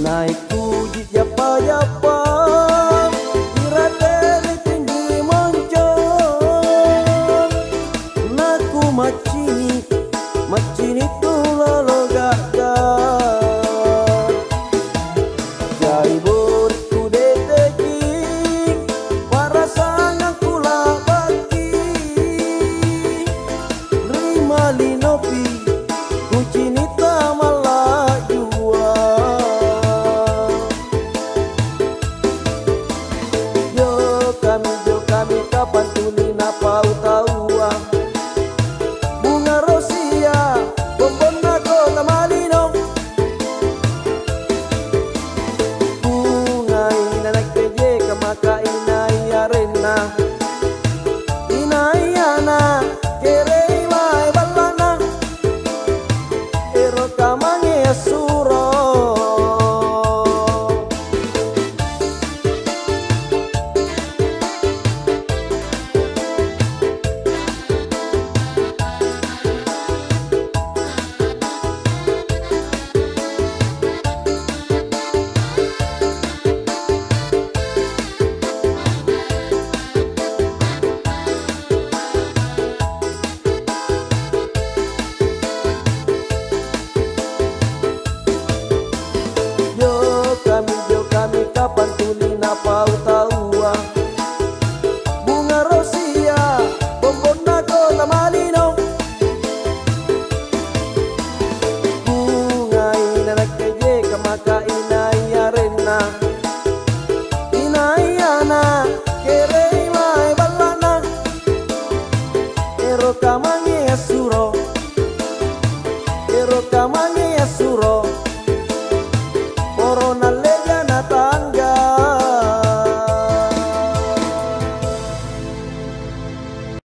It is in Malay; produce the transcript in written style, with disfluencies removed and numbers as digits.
naik puji japa-japa irateri tinggi moncong naku macini tu lolo gagal jai boriku deteki warasangan kula baki rima linopi kucini tamala jua jo kami kapan tuli napa utaua bunga rosia bombona kota malino bunga inanak keje kamaka inai arena inai ana kerei mai balana ero kamange asuro jo kami kapan tuli napa utaua bunga rosia bombona kota malino bunga inanak keje kamaka inai arena inai ana kerei mai balana ero kamange asuro